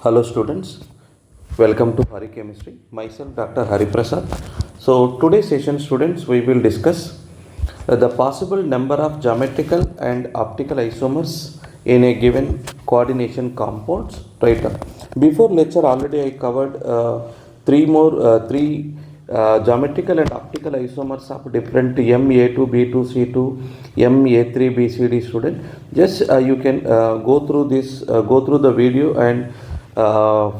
Hello students, welcome to Hari Chemistry. Myself Dr. Hari Prasad. So today's session students we will discuss the possible number of geometrical and optical isomers in a given coordination compounds. Right. Before lecture already I covered three geometrical and optical isomers of different Ma₂bcde, Ma₃bcde student. Just you can go through the video and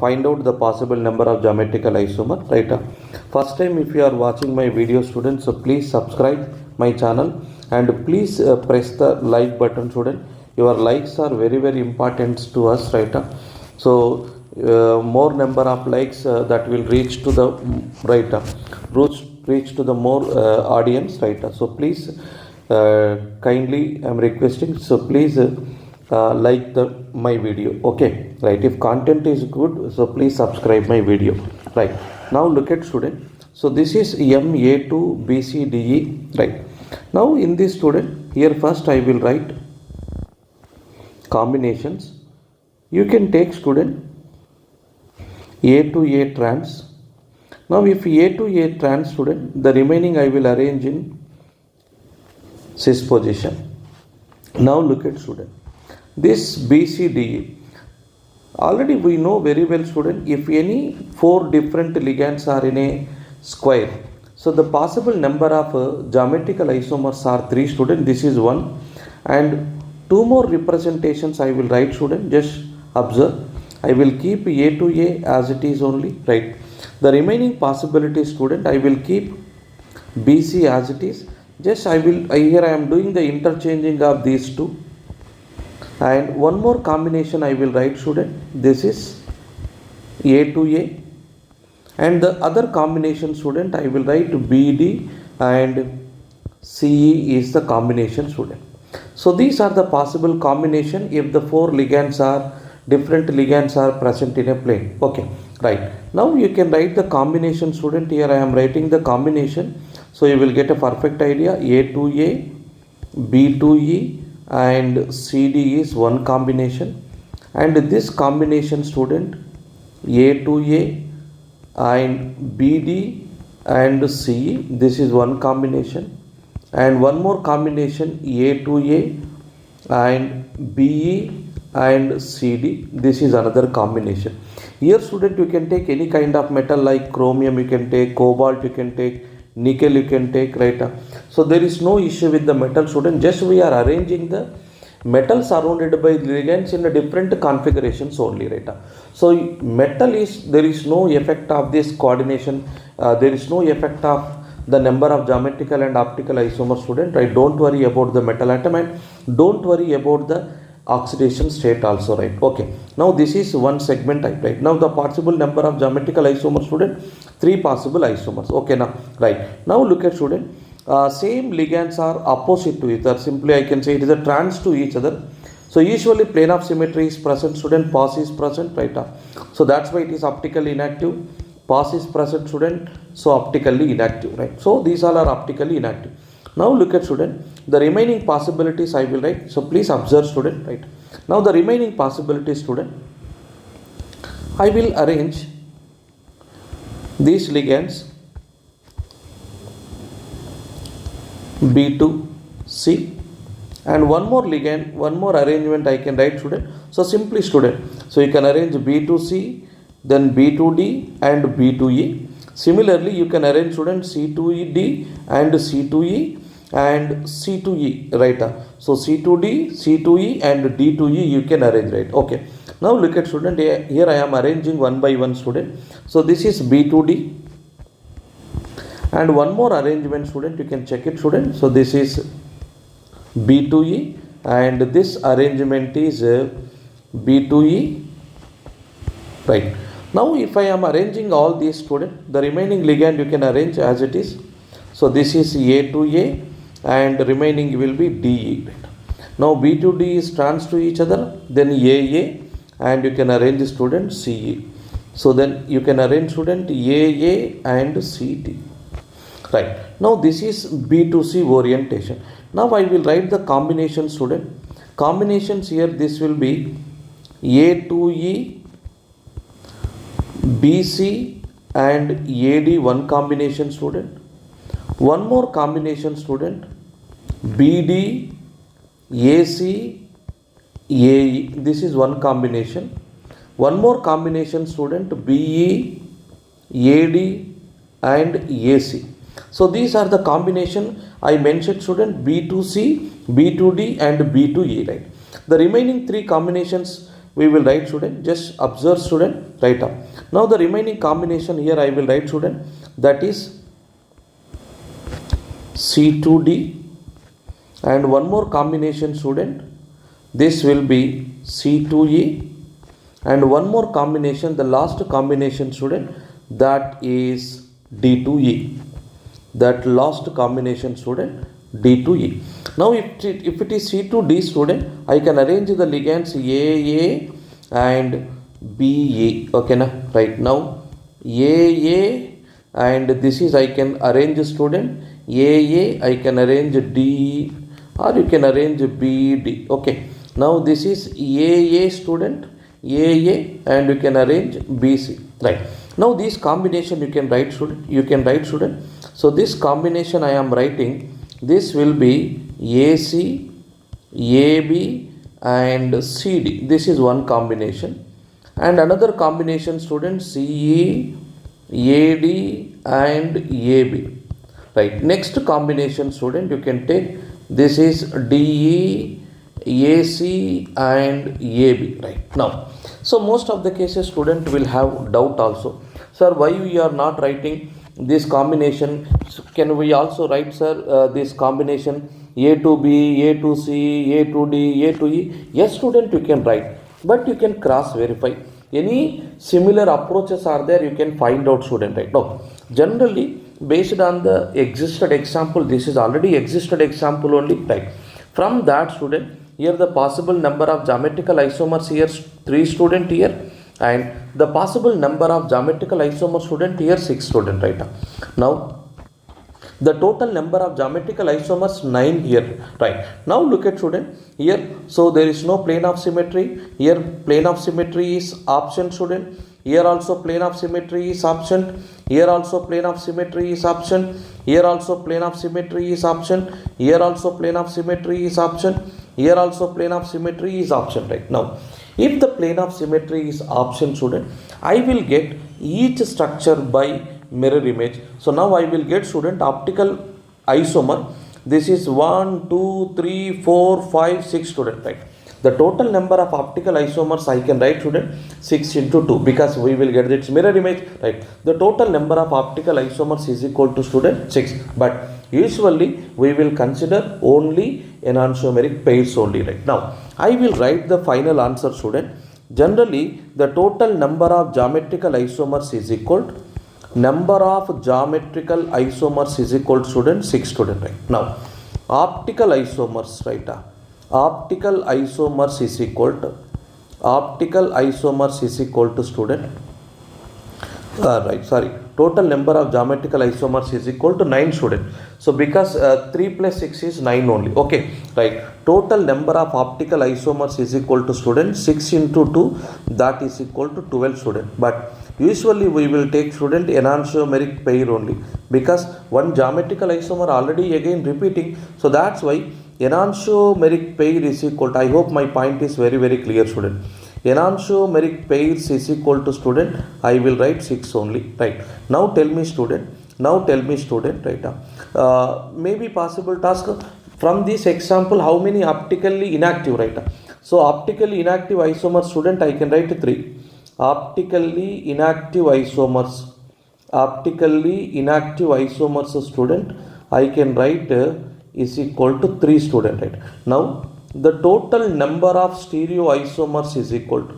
find out the possible number of geometrical isomer. Right. First time if you are watching my video students, so please subscribe my channel and please press the like button student. Your likes are very important to us. Right. So more number of likes that will reach to the reach to the more audience. Right. So please kindly I'm requesting, so please like my video. Okay, right. If content is good, so please subscribe my video. Right. Now look at student. So this is Ma₂bcde. Right. Now in this student, here first I will write combinations. You can take student A to A trans. Now if A to A trans student, the remaining I will arrange in cis position. Now look at student. This BCDE, already we know very well student, if any four different ligands are in a square, so the possible number of geometrical isomers are 3 student. This is one, and two more representations I will write student. Just observe, I will keep A to A as it is only. Right. The remaining possibility student, I will keep BC as it is. Just here I am doing the interchanging of these two, and one more combination I will write student. This is A to A, and the other combination student I will write BD, and CE is the combination student. So these are the possible combination if the different ligands are present in a plane. Okay, right. Now you can write the combination student. Here I am writing the combination, so you will get a perfect idea. A to A, B to E, and CD is one combination, and this combination student A to A and BD and CE, this is one combination, and one more combination A to A and BE and CD, this is another combination. Here student you can take any kind of metal like chromium, you can take cobalt, you can take nickel, you can take. Right. So there is no issue with the metal student, just we are arranging the metal surrounded by ligands in a different configurations only. Right. So metal is, there is no effect of this coordination, there is no effect of the number of geometrical and optical isomers student. Right. Don't worry about the metal atom, and don't worry about the oxidation state also. Right. Okay, now this is one segment type. Right. Now the possible number of geometrical isomers student, 3 possible isomers. Okay, now right. Now look at student, same ligands are opposite to each other. Simply I can say it is a trans to each other. So usually plane of symmetry is present student, pos is present. Right. So that's why it is optically inactive. Pos is present student, so optically inactive. Right. So these all are optically inactive. Now look at student, the remaining possibilities I will write. So please observe student. Right. Now the remaining possibilities student, I will arrange these ligands B to C, and one more ligand, one more arrangement I can write student. So simply student, so you can arrange B to C, then B to D and B to E. Similarly you can arrange student C to D and C to E and C to E. Right. So C to D, C to E and D to E you can arrange. Right. Okay, now look at student, here I am arranging one by one student. So this is B to D, and one more arrangement student, you can check it student. So this is B to E, and this arrangement is B to E. Right. Now if I am arranging all these student, the remaining ligand you can arrange as it is. So this is A to A, and remaining will be DE. Right. Now B to D is trans to each other, then AA, and you can arrange student CE. So then you can arrange student AA and CD. Right. Now this is B to C orientation. Now I will write the combination student. Combinations here, this will be A to E BC and AD one combination student. One more combination student, BD, AC, AE. This is one combination. One more combination student, BE, AD and AC. So these are the combination I mentioned student, B2C, B2D and B2E, right? The remaining three combinations we will write student, just observe student, write up. Now the remaining combination here I will write student, that is C2D, and one more combination student, this will be C2E, and one more combination, the last combination student, that is D2E. That last combination student, D2E. Now if it is C2D student, I can arrange the ligands AA and BA. Okay na? Right now AA, and this is I can arrange student AA, I can arrange D, or you can arrange BD. Okay. Now this is AA student, AA, and you can arrange BC. Right. Now this combination you can write student. So this combination I am writing, this will be AC, AB and CD. This is one combination. And another combination student, CE, AD and AB. Right. Next combination student you can take, this is DE, AC and AB. Right. Now, so most of the cases student will have doubt also. Sir, why we are not writing this combination? Can we also write, sir, this combination A to B, A to C, A to D, A to E? Yes student, you can write, but you can cross verify. Any similar approaches are there, you can find out student, right? No, generally based on the existed example, this is already existed example only, right? From that student, here the possible number of geometrical isomers here 3 student here, and the possible number of geometrical isomers student here 6 student, right? Now the total number of geometrical isomers 9 here, right? Now look at student here. So there is no plane of symmetry. Here plane of symmetry is absent student. Here also plane of symmetry is absent. Here also plane of symmetry is absent. Here also plane of symmetry is absent. Here also plane of symmetry is absent. Here also plane of symmetry is absent, right? Now if the plane of symmetry is absent student, I will get each structure by mirror image. So now I will get student optical isomer. This is 1, 2, 3, 4, 5, 6 student, right? The total number of optical isomers I can write student 6 into 2, because we will get its mirror image, right? The total number of optical isomers is equal to student 6, but usually we will consider only enantiomeric pairs only, right? Now I will write the final answer student. Generally the total number of geometrical isomers is equal to number of geometrical isomers is equal to student 6 student, right? Now optical isomers, right? Optical isomers is equal to student total number of geometrical isomers is equal to 9 student. So because 3 plus 6 is 9 only, okay, right? Total number of optical isomers is equal to student 6 into 2, that is equal to 12 student. But usually we will take student enantiomeric pair only, because one geometrical isomer already again repeating, so that's why enantiomeric pair is equal to, I hope my point is very clear student. Enantiomeric pairs is equal to student, I will write 6 only, right? Now tell me student, right? Maybe possible task from this example, how many optically inactive, right? So optically inactive isomers student, I can write 3. Optically inactive isomers student, I can write is equal to 3 student, right? Now the total number of stereo isomers is equal to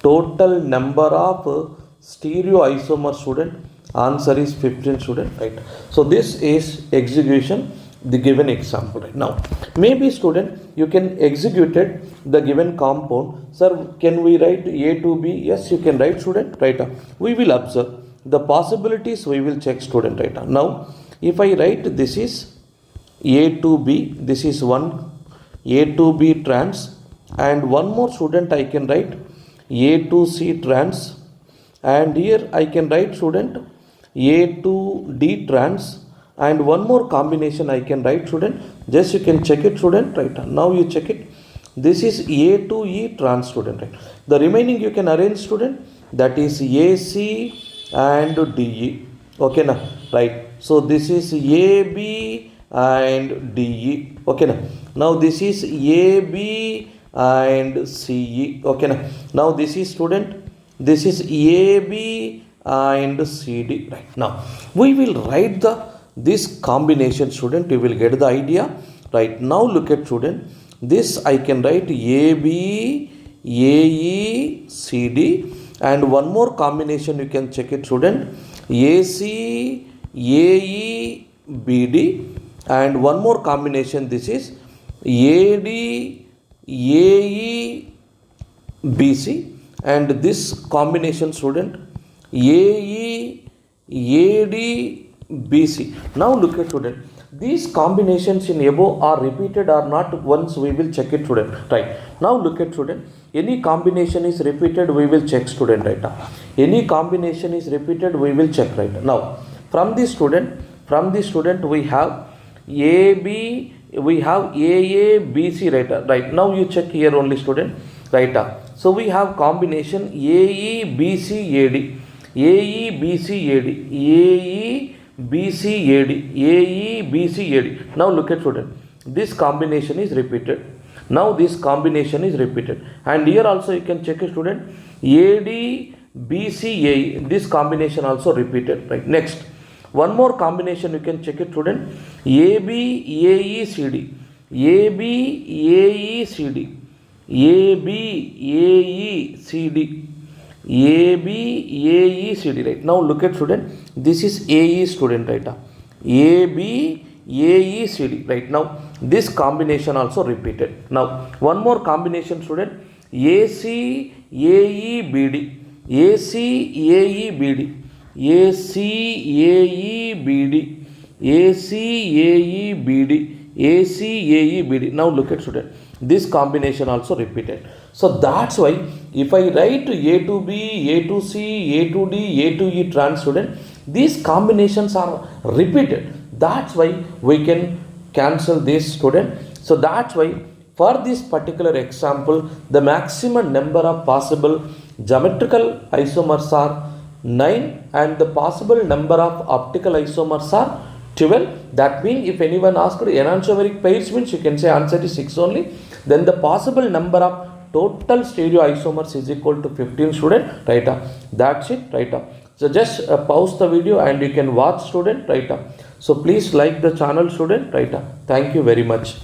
total number of stereo isomers student, answer is 15 student, right? So this is execution the given example, right? Now maybe student you can execute it the given compound. Sir, can we write A to B? Yes, you can write student, right? We will observe the possibilities, we will check student, right? Now if I write this is A to B, this is one A to B trans, and one more student I can write A to C trans, and here I can write student A to D trans, and one more combination I can write student, just you can check it student, right? Now you check it, this is A to E trans student, right? The remaining you can arrange student, that is AC and DE, okay now, right? So this is AB and DE, okay now this is AB and CE, okay now this is student, this is AB and CD, right? Now we will write this combination student, you will get the idea, right? Now look at student, this I can write AB, AE, CD, and one more combination you can check it student, AC, AE, BD, and one more combination, this is AD, AE, BC, and this combination student AE, AD, BC. Now look at student, these combinations in above are repeated or not, once we will check it student, right? Now look at student, any combination is repeated, we will check student, right? Any combination is repeated, we will check, right? Now from this student we have AB, we have AA, BC, right? Now you check here only student, right? So we have combination AE, BC, AD, AE, BC, AD, AE, BC, AD, AE, BC, AD. Now look at student, this combination is repeated. Now this combination is repeated, and here also you can check a student, AD, BC, AE, this combination also repeated, right? Next, one more combination you can check it student, AB, AE, CD, AB, AE, CD, AB, AE, CD, AB, AE, CD, right? Now look at student, this is AE student, right? AB, AE, CD, right? Now this combination also repeated. Now one more combination student, AC, AE, BD, AC, AE, BD, AC, AE, BD, AC, AE, BD, AC, AE, BD. Now look at student, this combination also repeated. So that's why if I write A to B, A to C, A to D, A to E trans student, these combinations are repeated. That's why we can cancel this student. So that's why for this particular example, the maximum number of possible geometrical isomers are 9 and the possible number of optical isomers are 12. That means if anyone asked enantiomeric pairs means, you can say answer is 6 only. Then the possible number of total stereo isomers is equal to 15 student, right? That's it, right? So just pause the video and you can watch student, right? So please like the channel student, right? Thank you very much.